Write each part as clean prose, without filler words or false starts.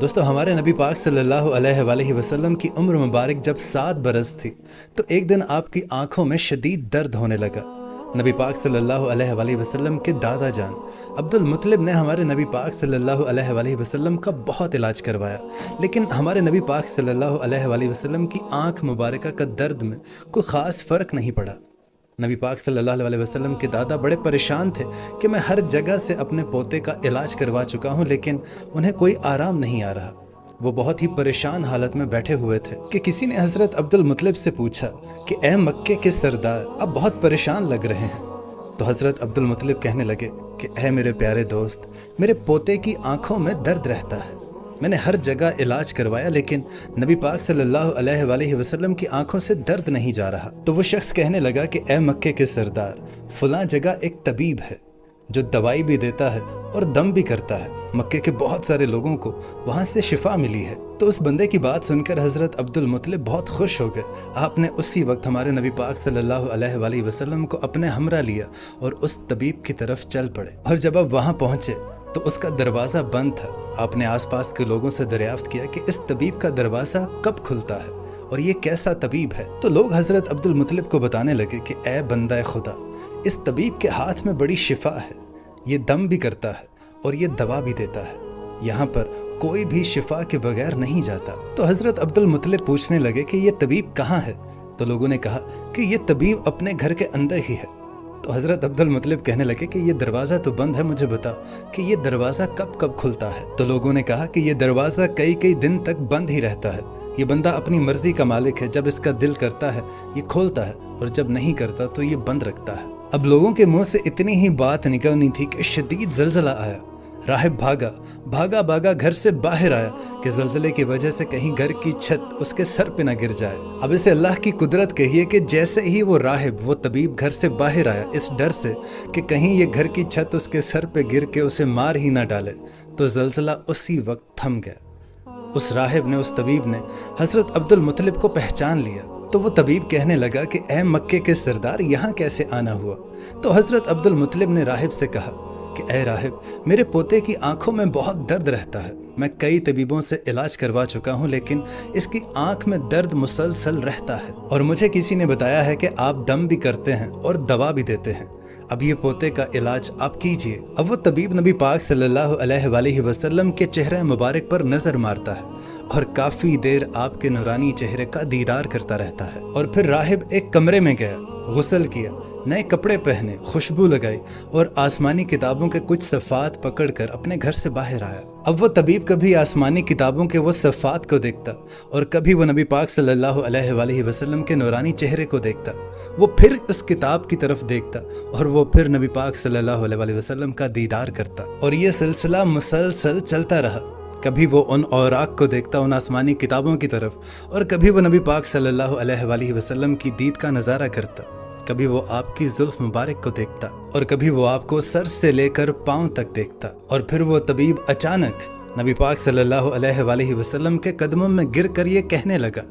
دوستو ہمارے نبی پاک صلی اللہ علیہ وآلہ وسلم کی عمر مبارک جب 7 برس تھی تو ایک دن آپ کی آنکھوں میں شدید درد ہونے لگا۔ نبی پاک صلی اللہ علیہ وآلہ وسلم کے دادا جان عبد المطلب نے ہمارے نبی پاک صلی اللہ علیہ وآلہ وسلم کا بہت علاج کروایا، لیکن ہمارے نبی پاک صلی اللہ علیہ وآلہ وسلم کی آنکھ مبارکہ کا درد میں کوئی خاص فرق نہیں پڑا۔ نبی پاک صلی اللہ علیہ وسلم کے دادا بڑے پریشان تھے کہ میں ہر جگہ سے اپنے پوتے کا علاج کروا چکا ہوں لیکن انہیں کوئی آرام نہیں آ رہا۔ وہ بہت ہی پریشان حالت میں بیٹھے ہوئے تھے کہ کسی نے حضرت عبد المطلب سے پوچھا کہ اے مکے کے سردار، اب بہت پریشان لگ رہے ہیں۔ تو حضرت عبد المطلب کہنے لگے کہ اے میرے پیارے دوست، میرے پوتے کی آنکھوں میں درد رہتا ہے، میں نے ہر جگہ علاج کروایا لیکن نبی پاک صلی اللہ علیہ وآلہ وسلم کی آنکھوں سے درد نہیں جا رہا۔ تو وہ شخص کہنے لگا کہ اے مکے کے سردار، فلاں جگہ ایک طبیب ہے جو دوائی بھی دیتا ہے اور دم بھی کرتا ہے، مکے کے بہت سارے لوگوں کو وہاں سے شفا ملی ہے۔ تو اس بندے کی بات سن کر حضرت عبد المطلب بہت خوش ہو گئے۔ آپ نے اسی وقت ہمارے نبی پاک صلی اللہ علیہ وآلہ وسلم کو اپنے ہمراہ لیا اور اس طبیب کی طرف چل پڑے، اور جب آپ وہاں پہنچے تو اس کا دروازہ بند تھا۔ آپ نے آس پاس کے لوگوں سے دریافت کیا کہ اس طبیب کا دروازہ کب کھلتا ہے اور یہ کیسا طبیب ہے؟ تو لوگ حضرت عبد المطلب کو بتانے لگے کہ اے بندہ خدا، اس طبیب کے ہاتھ میں بڑی شفا ہے، یہ دم بھی کرتا ہے اور یہ دوا بھی دیتا ہے، یہاں پر کوئی بھی شفا کے بغیر نہیں جاتا۔ تو حضرت عبد المطلب پوچھنے لگے کہ یہ طبیب کہاں ہے؟ تو لوگوں نے کہا کہ یہ طبیب اپنے گھر کے اندر ہی ہے۔ تو حضرت عبد المطلب کہنے لگے کہ یہ دروازہ تو بند ہے، مجھے بتا کہ یہ دروازہ کب کھلتا ہے؟ تو لوگوں نے کہا کہ یہ دروازہ کئی دن تک بند ہی رہتا ہے، یہ بندہ اپنی مرضی کا مالک ہے، جب اس کا دل کرتا ہے یہ کھولتا ہے اور جب نہیں کرتا تو یہ بند رکھتا ہے۔ اب لوگوں کے منہ سے اتنی ہی بات نکلنی تھی کہ شدید زلزلہ آیا۔ راہب بھاگا گھر سے باہر آیا کہ زلزلے کی وجہ سے کہیں گھر کی چھت اس کے سر پہ نہ گر جائے۔ اب اسے اللہ کی قدرت کہیے کہ جیسے ہی وہ راہب، وہ طبیب گھر سے باہر آیا اس ڈر سے کہ کہیں یہ گھر کی چھت اس کے سر پہ گر کے اسے مار ہی نہ ڈالے، تو زلزلہ اسی وقت تھم گیا۔ اس راہب نے، اس طبیب نے حضرت عبد المطلب کو پہچان لیا۔ تو وہ طبیب کہنے لگا کہ اے مکے کے سردار، یہاں کیسے آنا ہوا؟ تو حضرت عبد المطلب نے راہب سے کہا کہ اے راہب، میرے پوتے کی آنکھوں میں بہت درد رہتا ہے، میں کئی طبیبوں سے علاج کروا چکا ہوں لیکن اس کی آنکھ میں درد مسلسل رہتا ہے، اور مجھے کسی نے بتایا ہے کہ آپ دم بھی کرتے ہیں اور دوا بھی دیتے ہیں، اب یہ پوتے کا علاج آپ کیجئے۔ اب وہ طبیب نبی پاک صلی اللہ علیہ وآلہ وسلم کے چہرہ مبارک پر نظر مارتا ہے اور کافی دیر آپ کے نورانی چہرے کا دیدار کرتا رہتا ہے، اور پھر راہب ایک کمرے میں گیا، غسل کیا، نئے کپڑے پہنے، خوشبو لگائی اور آسمانی کتابوں کے کچھ صفحات پکڑ کر اپنے گھر سے باہر آیا۔ اب وہ طبیب کبھی آسمانی کتابوں کے وہ صفحات کو دیکھتا اور کبھی وہ نبی پاک صلی اللہ علیہ وآلہ وسلم کے نورانی چہرے کو دیکھتا، وہ پھر اس کتاب کی طرف دیکھتا اور وہ پھر نبی پاک صلی اللہ علیہ وآلہ وسلم کا دیدار کرتا، اور یہ سلسلہ مسلسل چلتا رہا۔ کبھی وہ ان اوراق کو دیکھتا، ان آسمانی کتابوں کی طرف، اور کبھی وہ نبی پاک صلی اللہ علیہ وآلہ وسلم کی دید کا نظارہ کرتا، کبھی وہ آپ کی زلف مبارک کو دیکھتا اور کبھی وہ آپ کو سر سے لے کر پاؤں تک دیکھتا۔ اور پھر وہ طبیب اچانک نبی پاک صلی اللہ علیہ وآلہ وسلم کے قدموں میں گر کر یہ کہنے لگا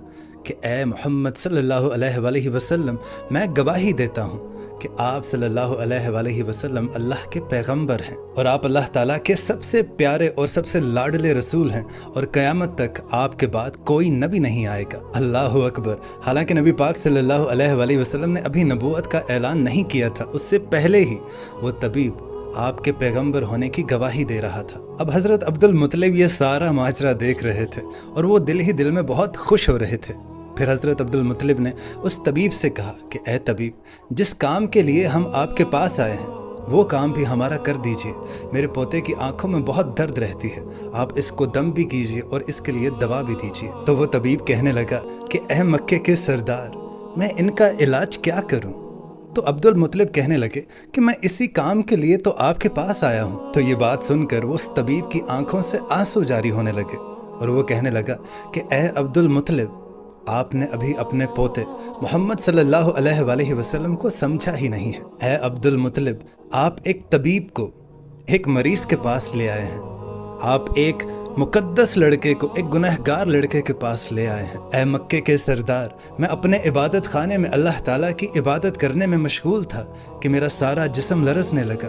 کہ اے محمد صلی اللہ علیہ وآلہ وسلم، میں گواہی دیتا ہوں کہ آپ صلی اللہ علیہ وآلہ وسلم اللہ کے پیغمبر ہیں اور آپ اللہ تعالیٰ کے سب سے پیارے اور سب سے لاڈلے رسول ہیں، اور قیامت تک آپ کے بعد کوئی نبی نہیں آئے گا۔ اللہ اکبر۔ حالانکہ نبی پاک صلی اللہ علیہ وآلہ وسلم نے ابھی نبوت کا اعلان نہیں کیا تھا، اس سے پہلے ہی وہ طبیب آپ کے پیغمبر ہونے کی گواہی دے رہا تھا۔ اب حضرت عبد المطلب یہ سارا ماجرا دیکھ رہے تھے اور وہ دل ہی دل میں بہت خوش ہو رہے تھے۔ پھر حضرت عبد المطلب نے اس طبیب سے کہا کہ اے طبیب، جس کام کے لیے ہم آپ کے پاس آئے ہیں وہ کام بھی ہمارا کر دیجئے، میرے پوتے کی آنکھوں میں بہت درد رہتی ہے، آپ اس کو دم بھی کیجئے اور اس کے لیے دوا بھی دیجئے۔ تو وہ طبیب کہنے لگا کہ اے مکے کے سردار، میں ان کا علاج کیا کروں؟ تو عبد المطلب کہنے لگے کہ میں اسی کام کے لیے تو آپ کے پاس آیا ہوں۔ تو یہ بات سن کر وہ اس طبیب کی آنکھوں سے آنسو جاری ہونے لگے اور وہ کہنے لگا کہ اے عبد المطلب، آپ نے ابھی اپنے پوتے محمد صلی اللہ علیہ وآلہ وسلم کو سمجھا ہی نہیں ہے۔ اے عبد المطلب، آپ ایک طبیب کو ایک مریض کے پاس لے آئے ہیں، آپ ایک مقدس لڑکے کو ایک گنہگار لڑکے کے پاس لے آئے ہیں۔ اے مکے کے سردار، میں اپنے عبادت خانے میں اللہ تعالیٰ کی عبادت کرنے میں مشغول تھا کہ میرا سارا جسم لرزنے لگا۔